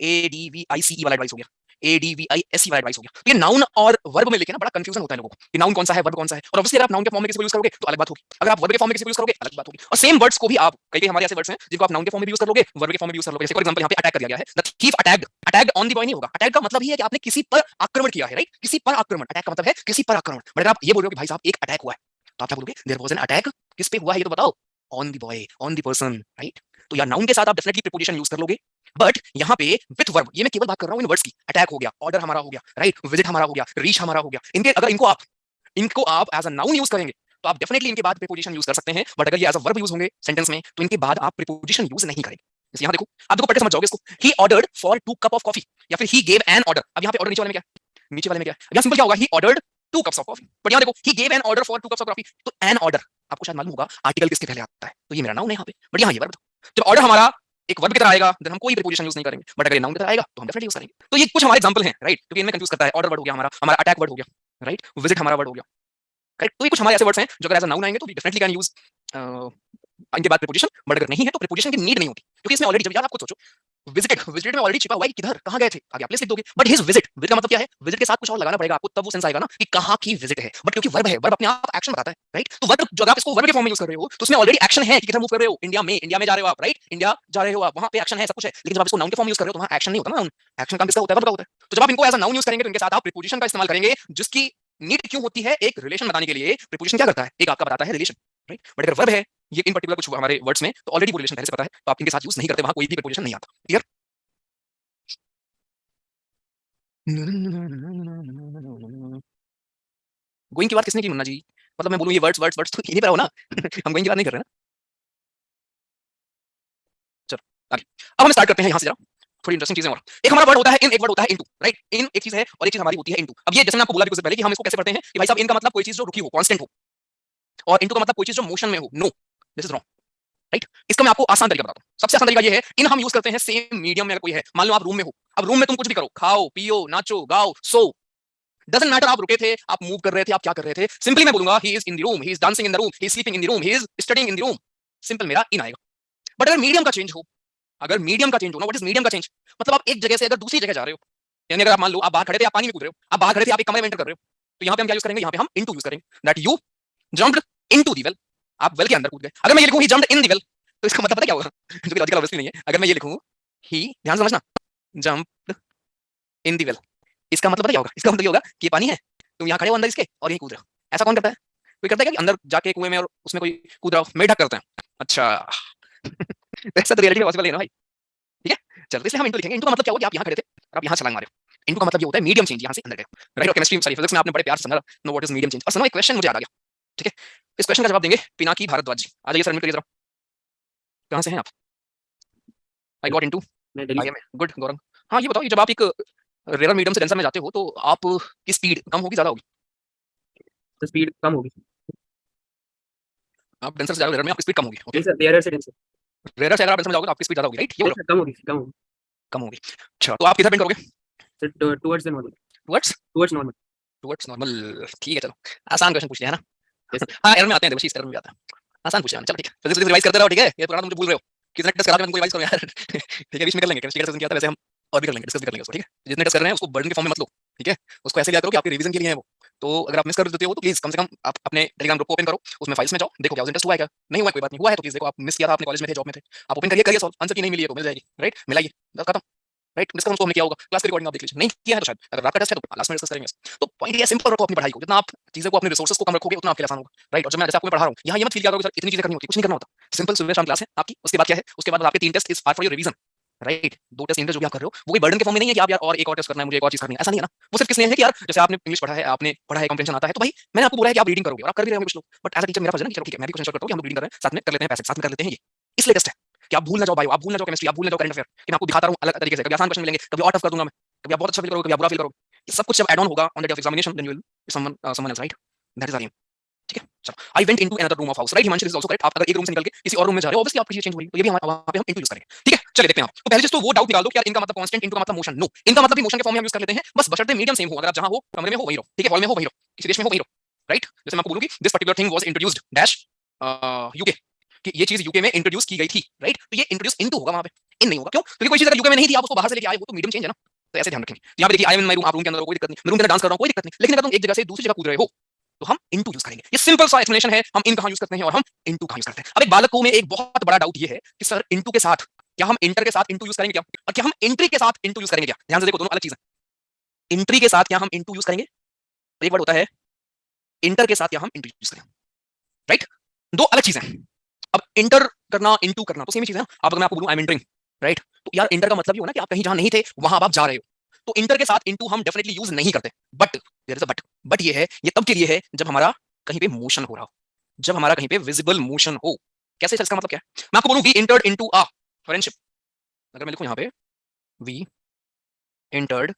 ADVICE वाला एडवाइस हो गया, ADVISE वाला एडवाइस हो गया, तो ये नाउन और वर्ब में लेके ना बड़ा कंफ्यूजन होता है लोगों को कि नाउन कौन सा है, वर्ब कौन सा है, और ऑब्वियसली अगर आप नाउन के फॉर्म में किसी को यूज करोगे तो अलग बात होगी, अगर आप वर्ब के फॉर्म में किसी को यूज करोगे अलग बात होगी, और सेम वर्ड्स को भी आप कई हमारे ऐसे वर्ड्स हैं जिनको आप नाउन के फॉर्म में भी यूज कर लोगे, वर्ब के फॉर्म में भी यूज कर लोगे, जैसे फॉर एग्जांपल यहाँ पे अटैक कर दिया गया है, the thief attacked, attacked on the boy नहीं होगा, अटैक का मतलब ही है कि आपने किसी पर आक्रमण किया है, राइट, किसी पर आक्रमण, अटैक का मतलब है किसी पर आक्रमण, बट अगर आप ये बोल रहे हो कि भाई साहब एक अटैक हुआ है, तो आप क्या बोलोगे, देयर वाज एन अटैक, किस पे हुआ है ये तो बताओ, on the boy, on the person, right, तो या नाउन के साथ आप डेफिनेटली प्रीपोजिशन यूज कर लोगे, बट यहाँ पे विथ वर्ब, ये मैं केवल बात कर रहा हूँ इन वर्ड्स की, अटैक हो गया, ऑर्डर हमारा हो गया, राइट, विजिट हमारा हो गया, रीच हमारा हो गया, इनके अगर इनको आप एज अ नाउन यूज करेंगे तो आप डेफिनेटली इनके बाद प्रीपोजिशन यूज कर सकते हैं, बट अगर ये एज अ वर्ब यूज होंगे सेंटेंस में तो इनके बाद आप प्रीपोजिशन यूज नहीं करेंगे। जैसे यहाँ देखो, आप देखो पढ़ के समझ जाओगे इसको, he ordered for 2 cup of coffee, या फिर ही गेव एन ऑर्डर, अब यहाँ पे ऑर्डर नीचे वाले में क्या है, नीचे वाले में क्या है, यहाँ सिंपल क्या होगा, he ordered 2 cups of coffee, but यहाँ देखो he gave an order for 2 cups of coffee, तो एन ऑर्डर आपको शायद मालूम होगा आर्टिकल किसके पहले आता है, तो ये मेरा नाउन है यहाँ पे, बट यहाँ ये वर्ब, जब ऑर्डर हमारा एक वर्ब की तरह आएगा देन हम कोई प्रीपोजिशन यूज नहीं करेंगे, बट अगर ये नाउन की तरह आएगा तो हम डेफिनेटली यूज करेंगे। तो ये कुछ हमारे एग्जांपल हैं, राइट, क्योंकि इनमें कंफ्यूज करता है, ऑर्डर वर्ड हो गया हमारा, हमारा अटैक वर्ड हो गया, राइट, विजिट हमारा वर्ड हो गया, राइट, तो ये कुछ हमारे ऐसे वर्ड्स हैं जो अगर एज अ नाउन आएंगे तो वी डेफिनेटली कैन यूज इनके बाद प्रीपोजिशन, बट अगर नहीं है तो प्रीपोजिशन की नीड नहीं होती, क्योंकि इसमें ऑलरेडी, जब यार आप खुद सोचो, विजिटेड, विजिटेड में ऑलरेडी छिपा हुआ है कि किधर कहां गए थे, आगे आप प्लेस लिख दोगे, बट हिज विजिट, विजिट का मतलब क्या है, विजिट के साथ कुछ और लगाना पड़ेगा आपको, तब वो सेंस आएगा ना कि कहां की विजिट है, बट क्योंकि वर्ब है, वर्ब अपने आप एक्शन बताता है, राइट, तो वर्ब जो आप इसको वर्ब के फॉर्म में यूज कर रहे हो तो उसमें ऑलरेडी एक्शन है कि किधर मूव कर रहे हो, इंडिया में जा रहे हो आप, राइट, इंडिया जा रहे हो आप, वहां पे एक्शन है, सब कुछ है, लेकिन जब आप इसको नाउन के फॉर्म में यूज कर रहे हो तो वहां एक्शन नहीं होता ना, एक्शन काम किसका होता है, वर्ब का होता है, तो जब आप इनको एज अ नाउन यूज करेंगे तो इनके साथ आप प्रीपोजिशन का इस्तेमाल करेंगे, जिसकी नीड क्यों होती है, एक रिलेशन बताने के लिए प्रीपोजिशन क्या करता है, एक आपका बताता है रिलेशन, राइट, बट अगर वर्ब है ये इन पर्टिकुलर कुछ हमारे वर्ड्स में तो ऑलरेडी वो रिलेशन पहले से पता है, तो आप इनके साथ यूज नहीं करते, वहां कोई भी प्रीपोजिशन नहीं आता, क्लियर। गोइंग की बात किसने की मुन्ना जी, मतलब मैं बोलूं ये वर्ड्स वर्ड्स वर्ड्स तो यहीं पर हो ना हम गोइंग की बात नहीं कर रहे ना, चलो आगे, अब हम स्टार्ट करते हैं यहाँ से जरा थोड़ी इंटरेस्टिंग चीजें और, एक हमारा वर्ड होता है इन, एक वर्ड होता है इनटू, राइट, इन एक चीज है और एक चीज हमारी होती है इनटू, अब ये जैसे मैं आपको बोला भी कुछ पहले कि हम इसको कैसे पढ़ते हैं कि भाई साहब इनका मतलब कोई चीज जो रुकी हो, कांस्टेंट हो, और इनटू का मतलब कोई चीज जो मोशन में हो, no, this is wrong, right, इसका मैं आपको आसान तरीका बताता हूँ, सबसे आसान तरीका ये है, इन हम यूज करते हैं सेम मीडियम में, अगर कोई है, मान लो आप रूम में हो, अब रूम में तुम कुछ भी करो, खाओ पियो नाचो गाओ सो, डजंट मैटर, आप रुके थे, आप मूव कर रहे थे, आप क्या कर रहे थे, सिंपली मैं बोलूंगा he is in the room, he is dancing in the room, he is sleeping in the room, he is studying in the room, simple मेरा इन आएगा, बट अगर मीडियम का चेंज हो, अगर मीडियम का चेंज हो ना, व्हाट इज मीडियम का चेंज, मतलब आप एक जगह से अगर दूसरी जगह जा रहे हो, यानी अगर आप मान लो आप बाहर खड़े थे, आप पानी में कूद रहे हो, आप बाहर खड़े थे, आप एक कमरे में एंटर कर रहे हो, तो यहाँ पे हम क्या यूज करेंगे, यहाँ पे हम इनटू यूज करेंगे, that you jumped into the well, आप वेल के अंदर कूद गए, अगर मैं ये लिखूं ही जंप्ड इन द वेल, तो इसका मतलब पता क्या होगा जो कि लॉजिकल ऑब्वियसली नहीं है, अगर मैं ये लिखूं ही, ध्यान से समझना, जंप्ड इन द वेल, इसका मतलब पता क्या होगा, इसका मतलब ये होगा कि ये पानी है, तुम यहाँ खड़े हो अंदर इसके और यहीं कूद रहे हो, ऐसा कौन करता है, कोई करता है क्या कि अंदर जाके कुएं में और उसमें कोई कूद रहा हो, मेढक करते हैं, अच्छा ऐसा तो रियलिटी में पॉसिबल है ना भाई, ठीक है, चलो इसलिए हम इनटू लिखेंगे, इनटू का मतलब क्या होगा कि आप यहाँ खड़े थे और आप यहाँ छलांग मारे हो, इनटू का मतलब ये होता है मीडियम चेंज, यहाँ से अंदर गए, राइट, और केमिस्ट्री सॉरी फिजिक्स में आपने बड़े प्यार से समझा, know what is medium change, और सुनो एक क्वेश्चन मुझे याद आ गया, ठीक है, इस क्वेश्चन का जवाब देंगे पिनाकी भारद्वाज जी, आ जाइए सर मिलकर जरा, कहाँ से हैं आप, आई गॉट इनटू, मैं दिल्ली आई एम गुड गौरव, हाँ ये बताओ, जब आप एक रेयर मीडियम से डेंसर में जाते हो तो आप की स्पीड कम होगी ज्यादा होगी, से स्पीड कम होगी, आप डेंसर से जाओगे रेयर में आपकी स्पीड कम होगी, ओके, डेंसर रेयर से डेंसर, रेयर से अगर आप डेंसर में जाओगे तो आपकी स्पीड ज्यादा होगी, राइट, ये बोलो, डेंसर कम होगी, कम होगी, कम होगी, अच्छा तो आप किधर बेंड करोगे, towards the normal, towards, towards normal, towards normal, ठीक है चलो, आसान क्वेश्चन पूछ लिया है ना, यस हाँ एरर में आते हैं, देखो इस एरर में भी आता है, आसान पूछ लिया, चलो ठीक है, फिजिक्स रिवाइज करते रहो, ठीक है, ये पुराना मुझे भूल रहे हो, कितने टेस्ट करा के तुमको रिवाइज करो यार ठीक है, बीच में कर लेंगे, केमिस्ट्री का सेशन किया था वैसे हम और भी कर लेंगे, डिस्कस भी कर लेंगे उसको, ठीक है, जितने टेस्ट कर रहे हैं उसको बर्डन के फॉर्म में मत लो, ठीक है, उसको ऐसे लिया करो कि आपके रिवीजन के लिए है वो, तो अगर आप मिस कर देते हो तो प्लीज कम से कम आप अपने टेलीग्राम ग्रुप को ओपन करो, उसमें फाइल्स में जाओ, देखो क्या इंटरेस्ट हुआ है क्या, नहीं हुआ कोई बात नहीं, हुआ है तो प्लीज देखो, आप मिस किया था, आपने कॉलेज में थे, जॉब में थे, आप ओपन करिए, करिए सॉल्व, आंसर की नहीं मिली है तो मिल जाएगी, राइट, मिलाइए, बस खत्म, राइट, डिस्कस हमको हमने किया होगा, क्लास की रिकॉर्डिंग आप देख लीजिए, नहीं किया है तो शायद अगर रात का टेस्ट है तो लास्ट में डिस्कस करेंगे। तो पॉइंट ये सिंपल रखो अपनी पढ़ाई को, जितना आप चीजें को अपने रिसोर्सेज को कम रखोगे उतना आपके लिए आसान होगा, राइट। और जब मैं जैसे आपको मैं पढ़ा रहा हूँ यहाँ ये मत फील किया करो कि सर इतनी चीजें करनी होती है, कुछ नहीं करना होता। सिंपल सुबह शाम क्लास है आपकी, उसके बाद क्या है, उसके बाद आपके 3 test is are for your revision, right. 2 test 3 test जो भी आप कर रहे हो वो कोई बर्डन के फॉर्म में नहीं है कि आप यार और एक और टेस्ट करना है, मुझे एक और चीज करनी है, ऐसा नहीं है ना। वो सिर्फ किस लिए है कि यार जैसे आपने इंग्लिश पढ़ा है, आपने पढ़ा है, कॉम्प्रिहेंशन आता है, तो भाई मैंने आपको बोला है कि आप रीडिंग करोगे और आप कर भी रहे होंगे कुछ लोग, बट एज अ टीचर मेरा फर्ज है ना कि चलो ठीक है मैं भी कोशिश करता हूँ कि हम लोग रीडिंग कर रहे हैं, साथ में कर लेते हैं, पैसे साथ में कर लेते हैं, ये इसलिए टेस्ट है कि आप भूल ना जाओ बायो, आप भूल ना जाओ केमिस्ट्री, आप भूल ना जाओ करंट अफेयर, कि मैं आपको दिखाता रहूं अलग तरीके से, कभी आसान क्वेश्चन मिलेंगे, कभी और टफ कर दूंगा मैं, कभी आप बहुत अच्छा फील करोगे, कभी आप बुरा फील करोगे, ये सब कुछ जब ऐड ऑन होगा on the day of examination then you will someone else, right. That is R M, ठीक है। चलो, I went into another room of house, right, Himanshu is also correct. आप अगर एक रूम से निकल के किसी और रूम में जा रहे हो ऑब्वियसली आपकी चीजें चेंज हो रही है, तो ये भी वहां पे हम इनटू यूज करेंगे, ठीक है। चलिए देखते हैं आप, तो पहले चीज तो वो डाउट निकाल दो कि यार इनका मतलब कांस्टेंट, इनटू का मतलब मोशन, नो, इनका मतलब भी मोशन के फॉर्म में हम यूज कर लेते हैं, बस बशर्ते मीडियम सेम हो, अगर आप जहां हो कमरे में हो वहीं रहो, ठीक है, हॉल में हो वहीं रहो, किसी देश में हो वहीं रहो, राइट। जैसे मैं आपको बोलूं कि this particular thing was introduced dash UK, कि ये चीज यूके में इंट्रोड्यूस की गई थी, राइट। तो ये इंट्रोड्यूस इनटू होगा, वहां पे इन नहीं होगा, क्यों? क्योंकि कोई चीज अगर यूके में नहीं थी, आप उसको बाहर से लेके आए हो तो मीडियम चेंज है ना, तो ऐसे ध्यान रखेंगे। तो यहाँ पे देखिए I am in my room, आप रूम के अंदर हो, कोई दिक्कत नहीं, मैं रूम के अंदर डांस कर रहा हूं, कोई दिक्कत नहीं, लेकिन अगर तुम एक जगह से दूसरी जगह कूद रहे हो तो हम इनटू यूज करेंगे। ये सिंपल सा एक्सप्लेनेशन है, हम इन कहां यूज करते हैं और हम इनटू कहां यूज करते हैं। अब एक बालक को में एक बहुत बड़ा डाउट ये है कि सर इनटू के साथ क्या हम इंटर के साथ इनटू यूज करेंगे क्या, और क्या हम एंट्री के साथ इनटू यूज करेंगे क्या? ध्यान से देखो, दोनों अलग चीज है। एंट्री के साथ क्या हम इनटू यूज करेंगे, तो एक वर्ड होता है इंटर के साथ क्या हम इनटू यूज करेंगे, राइट। दो अलग चीजें हैं। अब इंटर करना इनटू करना तो सेम ही चीज है ना। अब अगर मैं आपको बोलूं आई एम एंटरिंग, राइट, तो यार इंटर का मतलब ये हो ना कि आप कहीं जहां नहीं थे वहां आप जा रहे हो, तो इंटर के साथ इनटू हम डेफिनेटली यूज नहीं करते, but there is a but ये है, ये तब के लिए है जब हमारा कहीं पे मोशन हो रहा हो, जब हमारा कहीं पे विजिबल मोशन हो। कैसे, इसका मतलब क्या है? मैं आपको बोलूं we entered into a friendship, अगर मैं लिखूं यहां पे we entered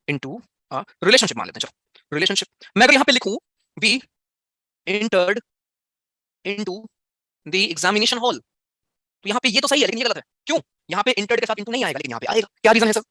into a relationship, मान लेते हैं चलो रिलेशनशिप, मैं अगर यहां पे लिखूं we entered into the examination hall, तो यहाँ पे ये तो सही है लेकिन ये गलत है, क्यों? यहाँ पे इंटर के साथ इंटू नहीं आएगा, लेकिन यहाँ पे आएगा। क्या रीजन है सर?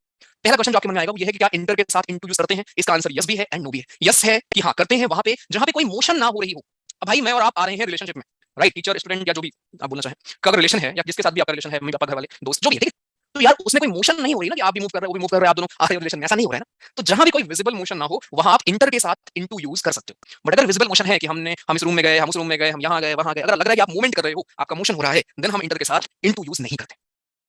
पहला क्वेश्चन जो आपके मन में आएगा वो ये है कि क्या इंटर के साथ इंटू यूज करते हैं? इसका आंसर यस भी है एंड नो भी है। यस है कि हाँ करते हैं वहां पे जहां पे कोई मोशन ना हो रही हो। अब भाई मैं और आप आ रहे हैं रिलेशनशिप में, राइट, टीचर स्टूडेंट या जो भी आप बोलना चाहें का रिलेशन है, या जिसके साथ भी आपका रिलेशन है, मम्मी पापा घर वाले दोस्त जो भी है, ठीक है। तो यार उसमें कोई मोशन नहीं हो रही ना कि आप भी मूव कर रहे हो वो भी मूव कर रहे हो, आप दोनों आ रहे हो रिलेशन में, ऐसा नहीं हो रहा है ना। तो जहां भी कोई विजिबल मोशन ना हो वहां आप इंटर के साथ इंटू यूज कर सकते हो। बट अगर विजिबल मोशन है कि हम इस रूम में गए, हम उस रूम में गए, हम यहाँ गए वहां गए, अगर लग रहा है कि आप मूवमेंट कर रहे हो, आपका मोशन हो रहा है, देन हम इंटर के साथ इंटू यूज नहीं करते,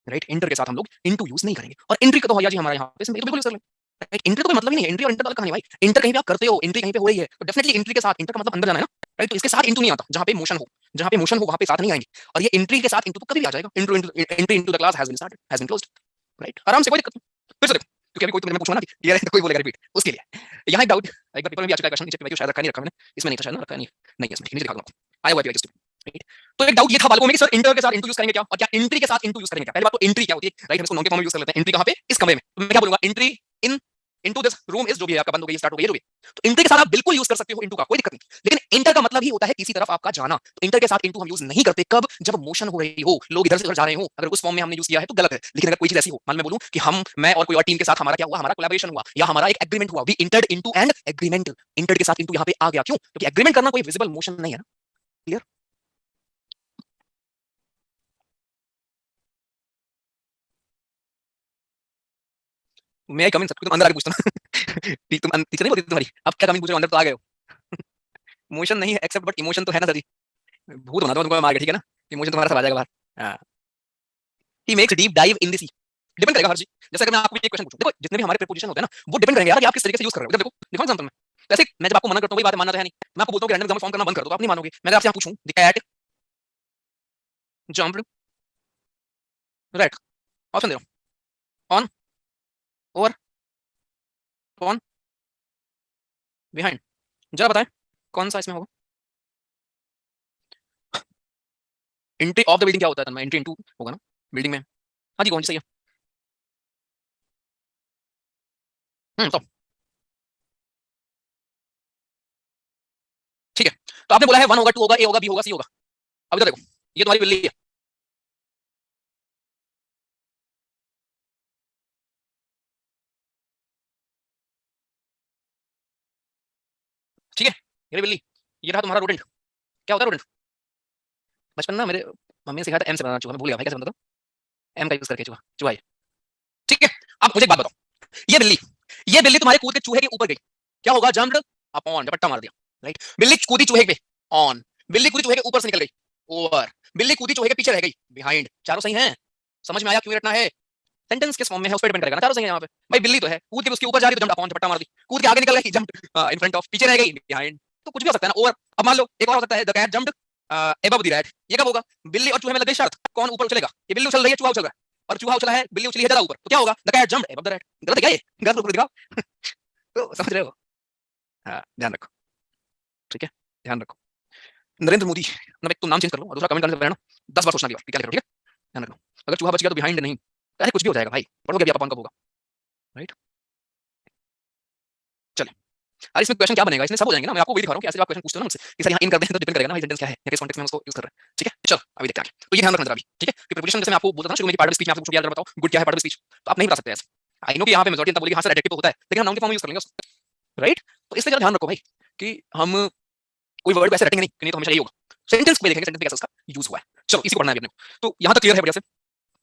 राइट। इंटर के साथ हम लोग इनटू यूज नहीं करेंगे। और एंट्री का तो भैया जी हमारे यहाँ पे इसमें तो बिल्कुल यूज कर लेंगे, राइट। एंट्री तो कोई मतलब ही नहीं है, एंट्री और इंटर तो अलग कहानी है भाई। इंटर कहीं पे आप करते हो, एंट्री कहीं पे हो रही है, तो डेफिनेटली एंट्री के साथ, इंटर का मतलब अंदर जाना है ना, राइट। तो इसके साथ इंटू नहीं आता, जहां पे मोशन हो, जहां पे मोशन हो वहां पे साथ नहीं आएंगे। और ये एंट्री के साथ इंटू तो कभी भी आ जाएगा, entry into the class has been started, has been closed, right, आराम से, कोई दिक्कत नहीं। फिर से देखो, क्योंकि अभी कोई तो मैं पूछूंगा ना कि क्लियर है तो कोई बोलेगा रिपीट, उसके लिए यहाँ एक डाउट, एक बार पेपर में भी आ चुका है क्वेश्चन, नीचे पे शायद रखा नहीं, रखा मैंने इसमें नहीं था, शायद ना रखा नहीं, नहीं इसमें नीचे दिखा दूंगा, आया हुआ है राइट। तो एक डाउट ये था बालकों में कि सर इंटर के साथ इंटू यूज करेंगे क्या, और क्या एंट्री के साथ इंटू यूज करेंगे क्या? पहली बात तो एंट्री क्या होती है, राइट, हम इसको नॉन के फॉर्म में यूज कर लेते हैं। एंट्री कहां पे? इस कमरे में। तो मैं क्या बोलूंगा, entry in into this room is, जो भी है आपका बंद हो गई, स्टार्ट हो गई, जो भी है। तो एंट्री के साथ आप बिल्कुल यूज कर सकते हो इनटू का, कोई दिक्कत नहीं। लेकिन एंटर का मतलब ही होता है किसी तरफ आपका जाना, तो इंटर के साथ इनटू हम यूज नहीं करते। कब? जब मोशन हो रही हो, लोग इधर से उधर जा रहे हो, अगर उस फॉर्म में हमने यूज किया है तो गलत है। लेकिन अगर कोई चीज ऐसी हो, मान मैं बोलूं कि मैं और कोई और टीम के साथ हमारा क्या हुआ, हमारा कोलैबोरेशन हुआ या हमारा एक एग्रीमेंट हुआ, we entered into an agreement, entered के साथ इनटू यहां पे आ गया, क्यों? क्योंकि एग्रीमेंट करना कोई विजिबल मोशन नहीं है ना, क्लियर? मैं कमिंग सबको तुम अंदर आके पूछता ना ठीक, तुम टीचर नहीं बोलती तुम्हारी, अब क्या कमिंग पूछ रहे हो, अंदर तो आ गए हो मोशन नहीं है एक्सेप्ट, बट इमोशन तो है ना सर जी। भूत बना दो तुमको मैं मार के, ठीक है ना, इमोशन तुम्हारा सब आ जाएगा बाहर। हाँ, he makes deep dive in this, depend करेगा हर चीज। जैसे अगर मैं आपको ये क्वेश्चन पूछूं, देखो जितने भी हमारे प्रीपोजिशन होते हैं ना वो डिपेंड करेंगे यार कि आप किस तरीके से यूज कर रहे हो। इधर देखो, देखो एग्जांपल में, वैसे मैं जब आपको मना करता हूं, वही बात है, मानना तो है नहीं, मैं आपको बोलता हूं कि रैंडम एग्जांपल फॉर्म करना बंद कर दो, तो आप नहीं मानोगे। मैं अगर आपसे यहाँ पूछूं the cat jumped, right, option दे रहा हूं, ऑन, ओवर, ऑन, बिहाइंड, जरा बताएं कौन सा इसमें होगा? एंट्री ऑफ द बिल्डिंग क्या होता है? एंट्री इनटू होगा ना बिल्डिंग में। हाँ जी, कौन सी सही है? तो ठीक है, तो आपने बोला है 1 होगा, 2 होगा, ए होगा, बी होगा, सी होगा। अब इधर देखो, ये तुम्हारी बिल्ली है, ठीक है, ये बिल्ली, ये रहा तुम्हारा रोडेंट। क्या होता है रोडेंट? बचपन ना मेरे मम्मी ने सिखाया था एम से बनाना चूहा, मैं भूल गया भाई कैसे बनता था, एम का यूज करके चूहा, चूहा है, ठीक है। अब मुझे एक बात बताओ, ये बिल्ली तुम्हारे कूद के चूहे के ऊपर गई, क्या होगा? जंप्ड अपॉन, झपट्टा मार दिया, राइट। बिल्ली कूदी चूहे पे, ऑन। बिल्ली कूदी चूहे के ऊपर से निकल गई, ओवर। बिल्ली कूदी चूहे के पीछे रह गई, बिहाइंड। चारों सही हैं? समझ में आया क्यों रटना है? सेंटेंस किस फॉर्म में है उस पर डिपेंड करेगा ना, चारों सही है यहाँ पे। भाई बिल्ली तो है, कूद के उसके ऊपर जा रही तो जंप अपॉन झपट्टा मार दी, कूद के आगे निकल गई जंप इन फ्रंट ऑफ, पीछे रह गई बिहाइंड, तो कुछ भी हो सकता है ना। और अब मान लो एक और हो सकता है, the cat jumped above the rat, ये कब होगा? बिल्ली और चूहे में लग गई शर्त, कौन ऊपर उछलेगा? ये बिल्ली उछल रही है, चूहा उछल रहा है, और चूहा उछला है, बिल्ली उछली है ज्यादा ऊपर, तो क्या होगा? The cat jumped above the rat. गलत है क्या ये? गलत ऊपर दिखाओ तो समझ रहे हो? हाँ ध्यान रखो, ठीक है, ध्यान रखो। नरेंद्र मोदी, मतलब एक तुम नाम चेंज कर लो और दूसरा कमेंट करने से पहले ना 10 बार सोचना दिया क्या लिख रहे हो, ठीक है, ध्यान रखो। अगर चूहा बच गया तो बिहाइंड नहीं, अरे कुछ भी हो जाएगा भाई, पढ़ोगे अभी आप कौन कब होगा, राइट। चलिए, और इसमें क्वेश्चन क्या बनेगा, इसमें सब हो जाएंगे ना, मैं आपको वही दिखा रहा हूँ कि ऐसे आप क्वेश्चन पूछते हो ना मुझसे कि सर यहाँ इन कर दें तो डिपेंड करेगा ना भाई सेंटेंस क्या है या किस कॉन्टेक्स्ट में हम उसको यूज कर रहे हैं, ठीक है। चलो अभी देखते हैं आगे, तो ये ध्यान रखना जरा अभी, ठीक है, कि प्रिपोजिशन जैसे मैं आपको बोलता था ना शुरू में कि पार्ट ऑफ स्पीच में आपसे पूछ लिया जरा बताओ गुड क्या है पार्ट ऑफ स्पीच, तो आप नहीं बता सकते ऐसे। आई नो कि यहाँ पे मेजॉरिटी तब बोलेगी हाँ सर एडजेक्टिव होता है, लेकिन हम नाउन के फॉर्म में यूज कर लेंगे उसको, राइट। तो इसलिए जरा ध्यान रखो भाई कि हम कोई वर्ड ऐसे रटेंगे नहीं, नहीं तो हमेशा यही होगा। सेंटेंस में देखेंगे सेंटेंस में कैसे उसका यूज हुआ है। चलो इसी को पढ़ना है अपने को, तो यहाँ तक क्लियर है बढ़िया से।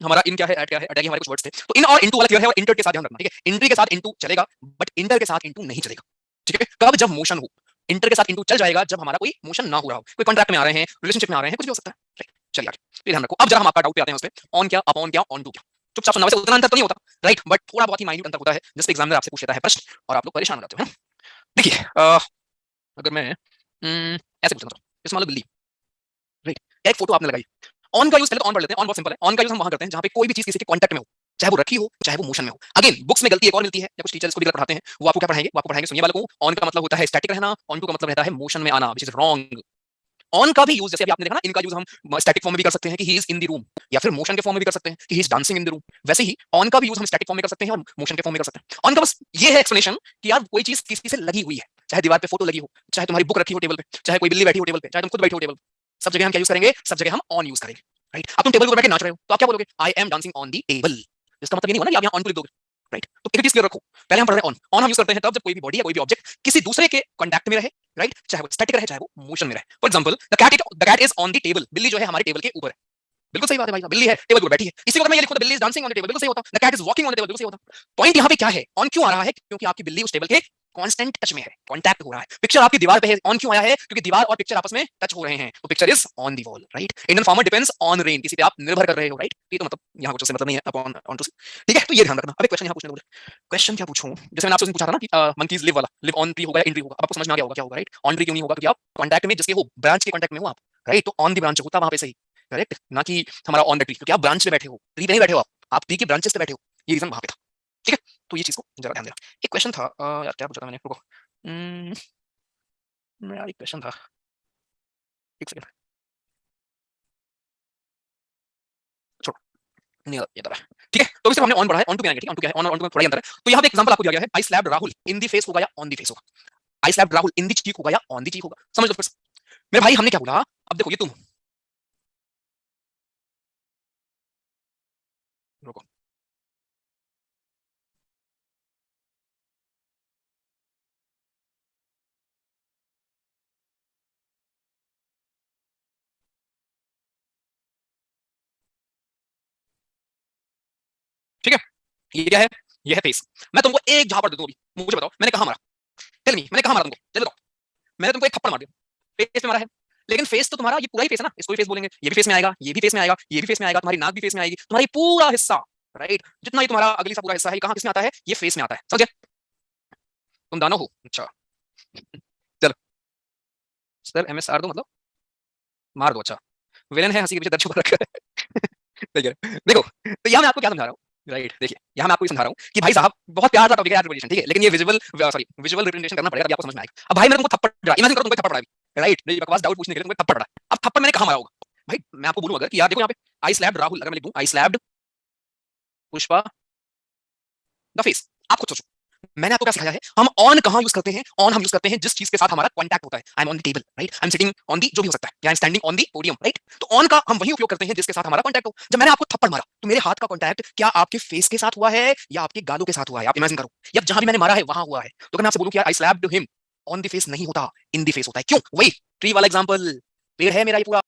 हमारा इन क्या है, एट क्या है, अटैक हमारे कुछ वर्ड्स थे, तो इन और इनटू वाला क्लियर है, और इंटर के साथ ध्यान रखना, ठीक है। इंट्री के साथ इनटू चलेगा, बट इंटर के साथ इनटू नहीं चलेगा, ठीक है। कब? जब मोशन हो। इंटर के साथ इनटू चल जाएगा जब हमारा कोई मोशन ना हो रहा हो, कोई कॉन्ट्रैक्ट में आ रहे हैं, रिलेशनशिप में आ रहे हैं, कुछ भी हो सकता है, राइट। चलिए आगे, ये ध्यान रखो। अब जरा हम आपका डाउट पे आते हैं उस पे, ऑन क्या, अपॉन क्या, ऑन टू क्या। चुपचाप सुनना, वैसे उतना अंतर तो नहीं होता, राइट, बट थोड़ा बहुत ही माइन्यूट अंतर होता है, जिससे एग्जामिनर आपसे पूछ लेता है प्रश्न और आप लोग परेशान हो जाते हो, है ना। देखिए अगर मैं ऐसे पूछना, जैसे मान लो बिल्ली, राइट, एक फोटो आपने लगाई। ऑन का यूज पहले तो ऑन पढ़ लेते हैं, ऑन बहुत सिंपल है। ऑन का यूज हम वहां करते हैं जहां पे कोई भी चीज किसी के कांटेक्ट में हो, चाहे वो रखी हो चाहे वो मोशन में हो। अगेन बुक्स में गलती एक और मिलती है, या कुछ टीचर्स को भी गलत पढ़ाते हैं, वो आपको क्या पढ़ाएंगे, वो आपको पढ़ाएंगे सुनिए वालों को, ऑन का मतलब होता है स्टैटिक रहना, ऑन टू का मतलब रहता है मोशन में आना, व्हिच इज रॉन्ग। ऑन का भी यूज जैसे अभी आपने देखा ना, इनका यूज हम स्टैटिक फॉर्म में भी कर सकते हैं कि he is in the room, या फिर मोशन के फॉर्म में भी कर सकते हैं कि he is dancing in the room. वैसे ही ऑन का भी यूज हम स्टैटिक फॉर्म में कर सकते हैं और मोशन के फॉर्म में कर सकते हैं। ऑन का बस ये है एक्सप्लेनेशन कि यार कोई चीज किसी से लगी हुई है, चाहे दीवार पे फोटो लगी हो, चाहे तुम्हारी बुक रखी हो टेबल पे, चाहे कोई बिल्ली बैठी हो टेबल पे, चाहे तुम खुद बैठे हो टेबल पे, सब जगह हम क्या यूज करेंगे, सब जगह हम ऑन यूज करेंगे, राइट। अब तुम टेबल के ऊपर बैठ के नाच रहे हो तो आप क्या बोलोगे, I am dancing on the table. इसका मतलब ये नहीं हुआ ना कि आप यहाँ ऑन टू लिख दोगे, राइट। तो एक चीज क्लियर रखो, पहले हम पढ़ रहे हैं ऑन। ऑन हम यूज करते हैं तब जब कोई भी बॉडी या कोई भी ऑब्जेक्ट किसी दूसरे के कांटेक्ट में रहे, राइट, चाहे वो स्टैटिक रहे चाहे वो मोशन में रहे। For example the cat is on the table, बिल्ली जो है हमारे टेबल के ऊपर है। बिल्कुल सही बात है भाई, बिल्ली है टेबल पर बैठी है। इसी को मैं ये लिखूं बिल्ली is dancing on the table, बिल्कुल सही होता। The cat is walking on the table, बिल्कुल सही होता। पॉइंट यहाँ पे क्या है, ऑन क्यों आ रहा है, क्योंकि आपकी बिल्ली उस टेबल के कांस्टेंट टच में है, कांटेक्ट हो रहा है। पिक्चर आपकी दीवार पे है, ऑन क्यों आया है, क्योंकि दीवार और पिक्चर आपस में टच हो रहे हैं, तो picture is on the wall, right. Indian farmer depends on rain, किसी पे आप निर्भर कर रहे हो, राइट। ये तो मतलब यहाँ कुछ से मतलब नहीं है अपॉन ऑन टू से, ठीक है। तो ये ध्यान रखना। अब एक क्वेश्चन यहाँ पूछने बोले, क्वेश्चन क्या पूछूं, जैसे मैंने आपसे पूछा था ना कि मंकीज लिव वाला, लिव ऑन ट्री होगा या इन ट्री होगा, आपको समझ में आ गया होगा क्या होगा, राइट। ऑन ट्री क्यों नहीं होगा, क्योंकि आप कांटेक्ट में जिसके हो, ब्रांच के कांटेक्ट में हो आप, राइट। तो ऑन द ब्रांच होता वहां पे सही, करेक्ट, ना कि हमारा ऑन द ट्री, क्योंकि आप ब्रांच पे बैठे हो, ट्री पे नहीं बैठे हो आप ट्री के ब्रांचेस पे बैठे हो, ये रीजन वहां पे था, ठीक है। तो ये चीज को जरा ध्यान देना। एक क्वेश्चन था यार क्या पूछा था मैंने, रुको यार एक क्वेश्चन था, एक सेकंड, छोड़ो, नहीं ये तो है, ठीक है। तो सिर्फ हमने ऑन पढ़ा है, ऑन टू क्या है, ठीक है, ऑन टू क्या है, ऑन और ऑन टू में थोड़ा ही अंतर है। तो यहाँ पे एग्जांपल आपको दिया गया है, I slapped Rahul in the face होगा या ऑन द फेस होगा, I slapped Rahul in the cheek होगा या ऑन द चीक होगा, समझ लो फिर से। मेरे भाई हमने क्या बोला, अब देखो ये तुम, रुको, ठीक है, ये क्या है, ये है फेस। मैं तुमको एक झापड़ दे दूं अभी, मुझे बताओ मैंने कहा मारा, टेल मी मैंने कहा मारा तुमको, जल्दी बताओ। मैंने तुमको एक थप्पड़ मार दिया, फेस में मारा है, लेकिन फेस तो तुम्हारा ये पूरा ही फेस है ना, इसको भी फेस बोलेंगे, ये भी फेस में आएगा, ये भी फेस में आएगा, ये भी फेस में आएगा, तुम्हारी नाक भी फेस में आएगी, तुम्हारी पूरा हिस्सा, राइट, जितना ही तुम्हारा अगली सा पूरा हिस्सा है, कहाँ किस में आता है, ये फेस में आता है, समझे। तुम दानो हो, अच्छा, चलो सर MSR दो मतलब मार दो, अच्छा, विलेन है, हंसी के पीछे दर्द छुपा रखा है ठीक है, देखो तो यहाँ मैं आपको क्या समझा रहा हूँ, राइट। देखिए यहाँ मैं आपको ये समझा रहा हूँ कि भाई साहब बहुत प्यार का टॉपिक है रिप्रेजेंटेशन, ठीक है, लेकिन ये विजुअल रिप्रेजेंटेशन करना पड़ेगा तभी आपको समझ में आएगा। अब भाई मैंने तुमको थप्पड़ पड़ा, इमेजिन करो तुमको थप्पड़ पड़ा, राइट, मेरी बकवास डाउट पूछने के लिए तुमको थप्पड़ पड़ा। अब थप्पड़ मैंने कहा मारा होगा, भाई मैं आपको बोलूँ अगर कि यार देखो यहाँ पे आई स्लैप्ड राहुल, अगर मैं लिख दूं आई स्लैप्ड पुष्पा द फेस, आप खुद सोचो मैंने आपको क्या सिखाया है। हम ऑन कहां यूज करते हैं, ऑन हम यूज करते हैं जिस चीज के साथ हमारा कांटेक्ट होता है। I am on the table, right, I am sitting on the, जो भी हो सकता है, या I am standing on the podium, right. तो ऑन का हम वही उपयोग करते हैं जिसके साथ हमारा कांटेक्ट हो। जब मैंने आपको थप्पड़ मारा तो मेरे हाथ का कांटेक्ट क्या आपके फेस के साथ हुआ है या आपके गालों के साथ हुआ है, आप इमेजिन करो, या जहां भी मैंने मारा है वहां हुआ है। तो अगर मैं आपसे बोलूं कि I slapped him on the face, नहीं होता, इन द फेस होता है। क्यों? वही ट्री वाला एग्जांपल, पेड़ है मेरा ये पूरा,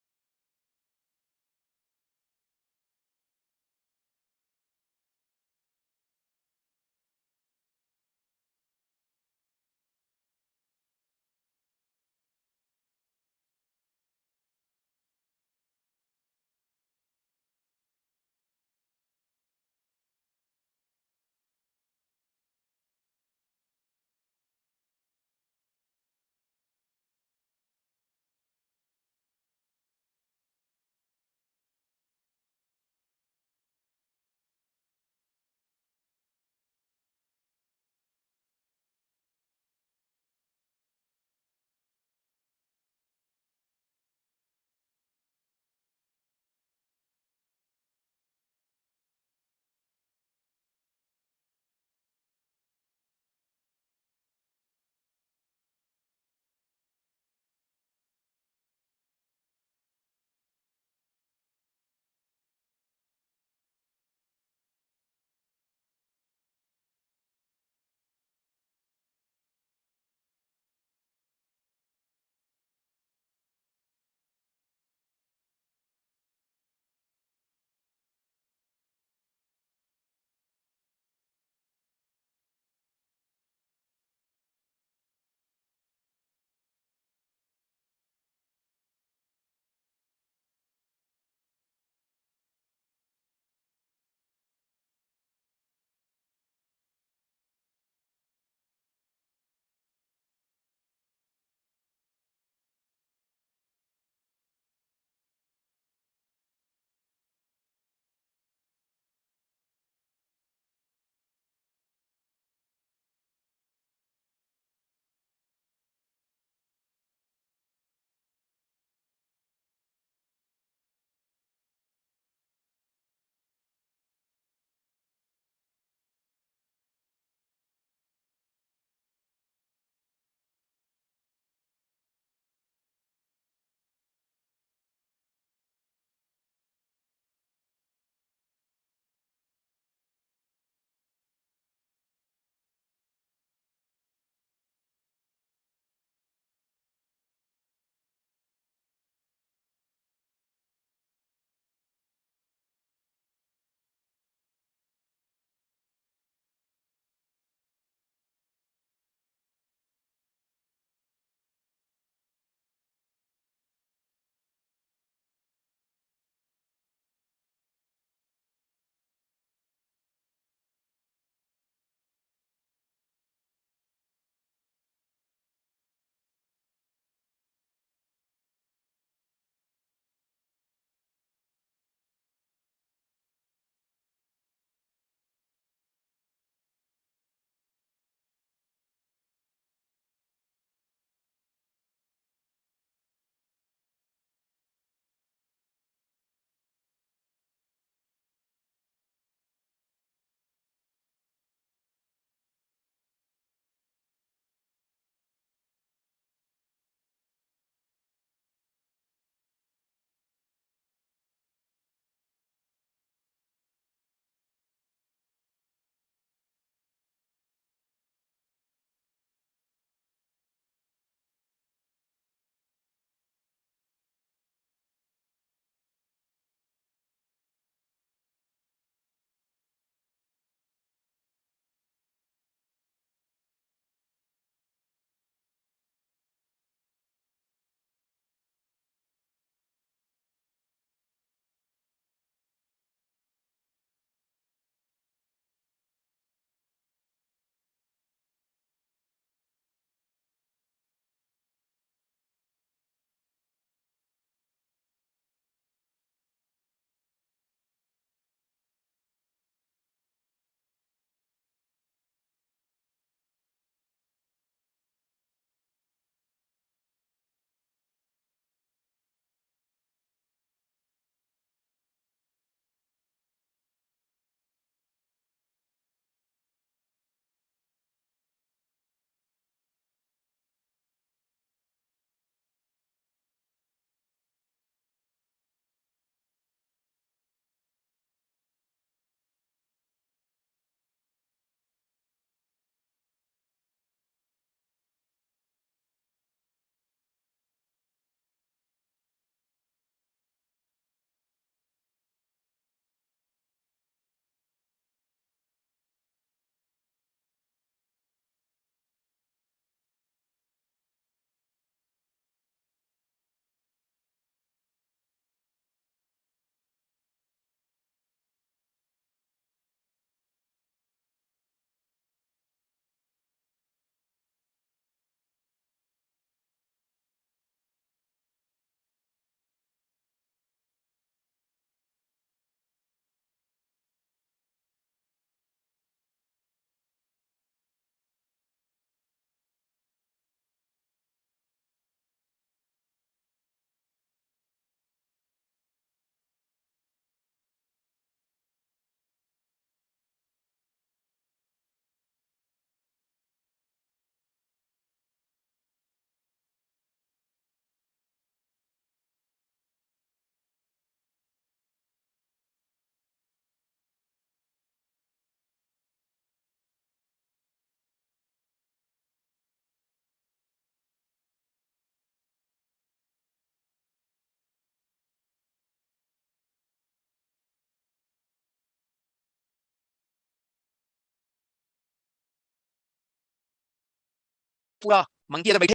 पूरा मंकी इधर बैठे